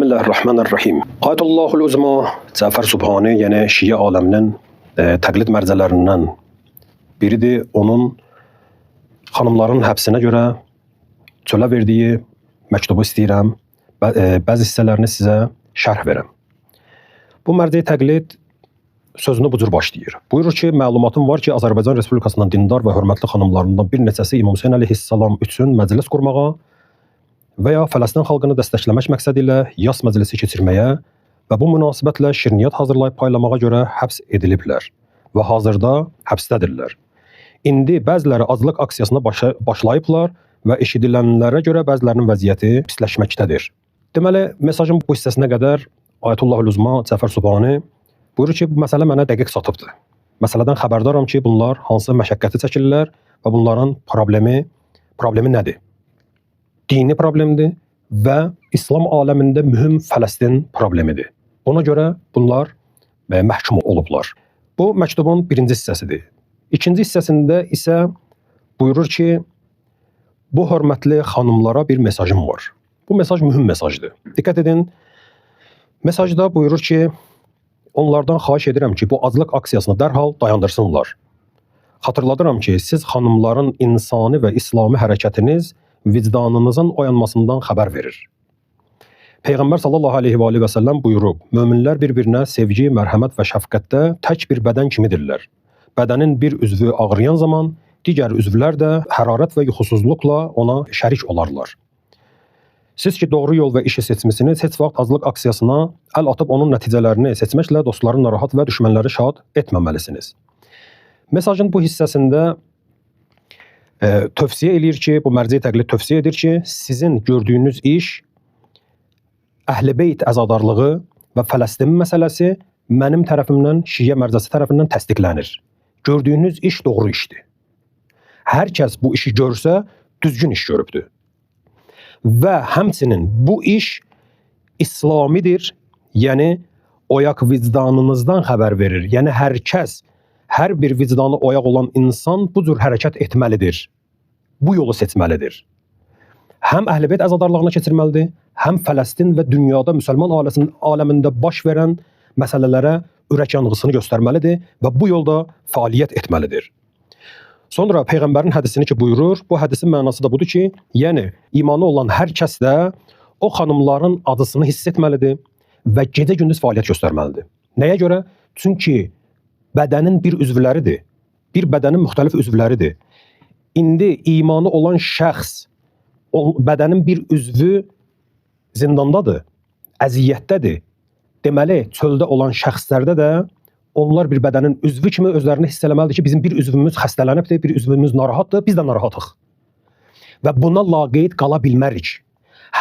Bismillahirrahmanirrahim. Ayatullahul Uzma Cafer Subhani, yani Şii aleminin təqlid mərcələrindən biridir. Onun xanımların həbsinə görə çölə verdiyi məktubu istəyirəm. Bəzi hissələrini sizə şərh verəm. Bu mərcəyi təqlid sözünü bu cür başlayır. Buyurur ki, məlumatım var ki, Azərbaycan Respublikasının dindar və hörmətli xanımlarından bir neçəsi İmam Hüseyn əleyhissalam üçün məclis qurmağa və ya Fələstin xalqını dəstəkləmək məqsədi ilə yas məclisi keçirməyə və bu münasibətlə şirniyyat hazırlayıb paylamağa görə həbs ediliblər və hazırda həbsdədirlər. İndi bəziləri azlıq aksiyasına başlayıblar və eşidilənlərə görə bəzilərinin vəziyyəti pisləşməkdədir. Deməli, mesajın bu hissəsinə qədər Ayatullahul Uzma Cafer Subhani buyurur ki, bu məsələ mənə dəqiq çatıbdır. Məsələdən xəbərdaram ki, bunlar hansı məşəqqəti çəkirlər və bunların problemi nədir? Dini problemdir və İslam aləmində mühüm Fələstin problemidir. Ona görə bunlar məhkum olublar. Bu məktubun birinci hissəsidir. İkinci hissəsində isə buyurur ki, bu hörmətli xanımlara bir mesajım var. Bu mesaj mühüm mesajdır. Diqqət edin, mesajda buyurur ki, onlardan xahiş edirəm ki, bu azlıq aksiyasını dərhal dayandırsınlar. Xatırladıram ki, siz xanımların insani və İslami hərəkətiniz vicdanınızın oyanmasından xəbər verir. Peyğəmbər sallallahu aleyhi və səlləm buyurub, möminlər bir-birinə sevgi, mərhəmət və şəfqətdə tək bir bədən kimidirlər. Bədənin bir üzvü ağrıyan zaman, digər üzvlər də hərarət və yuxusuzluqla ona şərik olarlar. Siz ki, doğru yol və işi seçmisiniz, heç vaxt azlıq aksiyasına əl atıb onun nəticələrini seçməklə dostları narahat və düşmənləri şad etməməlisiniz. Mesajın bu hissəsində tövsiyə eləyir ki, bu mərcəyi təqlid tövsiyə edir ki, sizin gördüyünüz iş Əhl-i Beyt əzadarlığı və Fələstin məsələsi mənim tərəfimdən, Şiə mərcəsi tərəfindən təsdiqlənir. Gördüyünüz iş doğru işdir. Hər kəs bu işi görsə, düzgün iş görübdür. Və həmçinin bu iş İslamidir, yəni oyaq vicdanınızdan xəbər verir. Yəni hər kəs, hər bir vicdanı oyaq olan insan bu cür hərəkət etməlidir. Bu yolu seçməlidir. Həm Əhl-i Beyt əzadarlığına keçirməlidir, həm Fələstin və dünyada müsəlman aləmində baş verən məsələlərə ürək yanğısını göstərməlidir və bu yolda fəaliyyət etməlidir. Sonra Peyğəmbərin hədisini ki buyurur, bu hədisin mənası da budur ki, yəni imanı olan hər kəs də o xanımların acısını hiss etməlidir və gecə-gündüz fəaliyyət göstərməlidir. Nəyə görə? Çünki bədənin bir üzvləridir. Bir bədənin müxtəlif üzvləridir. İndi imanı olan şəxs, bədənin bir üzvü zindandadır, əziyyətdədir. Deməli, çöldə olan şəxslərdə də onlar bir bədənin üzvü kimi özlərini hiss eləməlidir ki, bizim bir üzvümüz xəstələnibdir, bir üzvümüz narahatdır, biz də narahatıq. Və buna laqeyd qala bilmərik.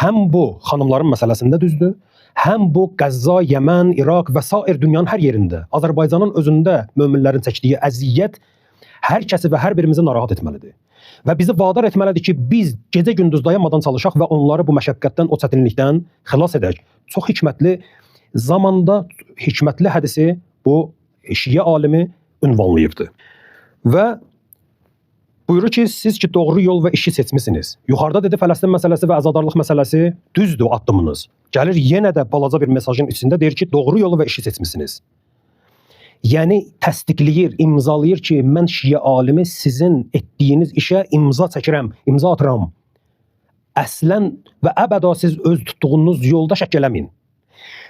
Həm bu xanımların məsələsində düzdür, həm bu Qəzza, Yəmən, İraq və sair dünyanın hər yerində, Azərbaycanın özündə möminlərin çəkdiyi əziyyət hər kəsi və hər birimizi narahat etməlidir. Və bizi vadar etməlidir ki, biz gecə-gündüz dayanmadan çalışaq və onları bu məşəqqətdən, o çətinlikdən xilas edək. Çox hikmətli zamanda, hikmətli hədisi bu Şiə alimi ünvanlayıbdır. Və buyurur ki, siz ki, doğru yol və işi seçmisiniz. Yuxarıda dedi, Fələstin məsələsi və əzadarlıq məsələsi düzdür addımınız. Gəlir yenə də balaca bir mesajın içində deyir ki, doğru yolu və işi seçmisiniz. Yəni, təsdiqləyir, imzalayır ki, mən Şiə alimi sizin etdiyiniz işə imza çəkirəm, imza atıram. Əslən və əbəda siz öz tutduğunuz yolda şək eləməyin.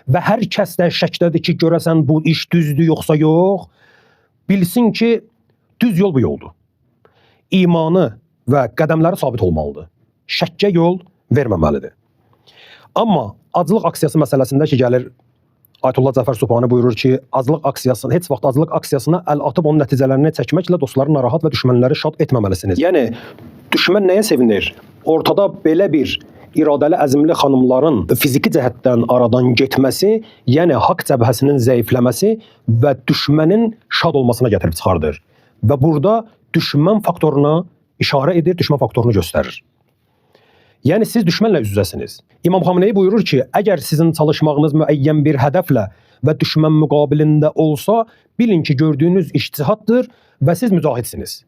Və hər kəs də şəkdədir ki, görəsən bu iş düzdür, yoxsa yox, bilsin ki, düz yol bu yoldur. İmanı və qədəmləri sabit olmalıdır. Şəkkə yol verməməlidir. Amma aclıq aksiyası məsələsində ki, gəlir Ayətullah Cafer Subhani buyurur ki, azlıq aksiyasını, heç vaxt azlıq aksiyasına əl atıb onun nəticələrini çəkməklə dostları narahat və düşmənləri şad etməməlisiniz. Yəni, düşmən nəyə sevinir? Ortada belə bir iradəli, əzimli xanımların fiziki cəhətdən aradan getməsi, yəni haqq cəbhəsinin zəifləməsi və düşmənin şad olmasına gətirib çıxardır. Və burada düşmən faktoruna işarə edir, düşmən faktorunu göstərir. Yəni, siz düşmənlə üz-üzəsiniz. İmam Xameneyi buyurur ki, əgər sizin çalışmağınız müəyyən bir hədəflə və düşmən müqabilində olsa, bilin ki, gördüyünüz iş cihaddır və siz mücahidsiniz.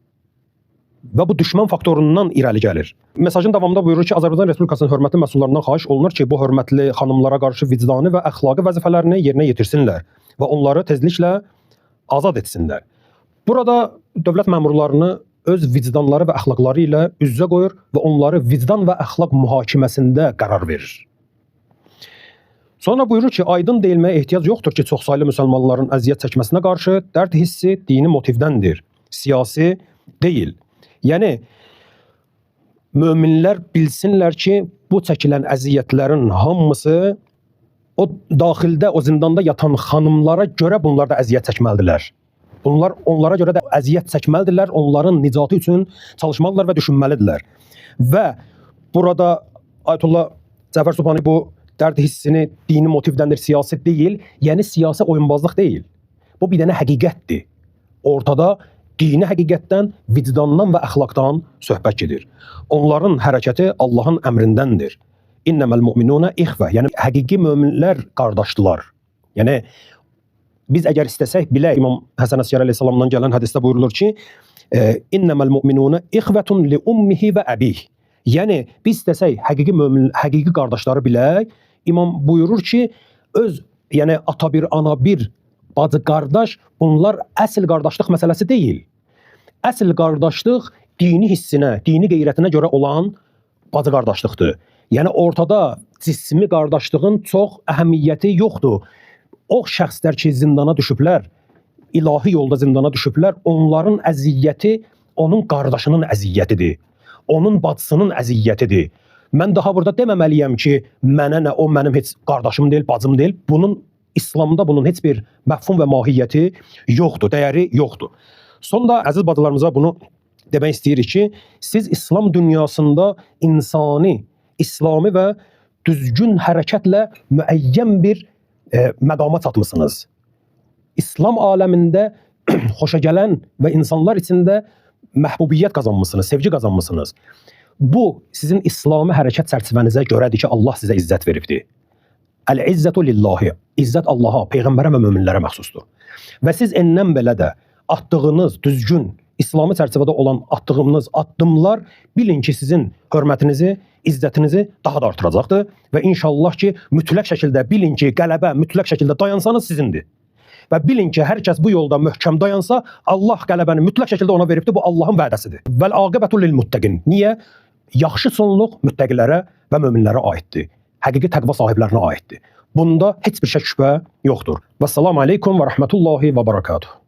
və bu düşmən faktorundan irəli gəlir. Mesajın davamında buyurur ki, Azərbaycan Respublikasının hörmətli məsullarından xahiş olunur ki, bu hörmətli xanımlara qarşı vicdani və əxlaqi vəzifələrini yerinə yetirsinlər və onları tezliklə azad etsinlər. Burada dövlət məmurlarını öz vicdanları və əxlaqları ilə üz-üzə qoyur və onları vicdan və əxlaq mühakiməsində qərar verir. Sonra buyurur ki, aydın deyilməyə ehtiyac yoxdur ki, çoxsaylı müsəlmanların əziyyət çəkməsinə qarşı dərd hissi dini motivdəndir, siyasi deyil. Yəni, möminlər bilsinlər ki, bu çəkilən əziyyətlərin hamısı o daxildə, o zindanda yatan xanımlara görə bunlar da əziyyət çəkməlidirlər. Bunlar onlara görə də əziyyət çəkməlidirlər, onların nicatı üçün çalışmalıdırlar və düşünməlidirlər. Və burada Ayətullah Cəfər Subhani bu dərd hissini dini motivdəndir, siyasi deyil, yəni siyasi oyunbazlıq deyil. Bu bir dənə həqiqətdir. Ortada dini həqiqətdən, vicdandan və əxlaqdan söhbət gedir. Onların hərəkəti Allahın əmrindəndir. İnnəməl mu'minuna ixvə, yəni həqiqi möminlər qardaşdılar. Yəni biz əgər istəsək belə İmam Həsən Əsgəri əleyhissalamdan gələn hədisdə buyurulur ki, İnnəməl mu'minuna ixvətun li ummihi və əbih. Yəni biz istəsək həqiqi mömin, həqiqi qardaşları bilək, İmam buyurur ki, yəni ata bir, ana bir, bacı qardaş, bunlar əsl qardaşlıq məsələsi deyil. Əsl qardaşlıq dini hissinə, dini qeyrətinə görə olan bacı qardaşlıqdır. Yəni ortada cismi qardaşlığın çox əhəmiyyəti yoxdur. O şəxslər ki, zindana düşüblər, ilahi yolda zindana düşüblər, onların əziyyəti onun qardaşının əziyyətidir. Onun bacısının əziyyətidir. Mən daha burada deməməliyəm ki, mənə nə, o mənim heç qardaşım deyil, bacım deyil. Bunun İslamda bunun heç bir məfhum və mahiyyəti yoxdur, dəyəri yoxdur. Sonda əziz bacılarımıza bunu demək istəyirik ki, siz İslam dünyasında insani, İslami və düzgün hərəkətlə müəyyən bir məqama çatmısınız. İslam aləmində xoşagələn və insanlar içində məhbubiyyət qazanmısınız, sevgi qazanmısınız. Bu sizin İslami hərəkət çərçivənizə görədir ki, Allah sizə izzət veribdir. Əl-izzətu lillahi. İzzət Allaha, Peyğəmbərə və möminlərə məxsusdur. Və siz ennən belə də atdığınız düzgün, İslami çərçivədə olan atdığınız addımlar bilin ki, sizin hörmətinizi, izzətinizi daha da artıracaqdır. Və inşallah ki, mütləq şəkildə bilin ki, qələbə mütləq şəkildə dayansanız sizindir. Və bilin ki, hər kəs bu yolda möhkəm dayansa, Allah qələbəni mütləq şəkildə ona veribdir. Bu Allahın vədəsidir. Vəl-aqibətu lil-muttəqin. Niyə? Yaxşı sonluq müttəqilərə və möminlərə aiddir. Həqiqi təqva sahiblərinə aiddir. Bunda heç bir şək şübhə yoxdur. Vəssalamu aleykum və rəhmətullahi və barakatuhu.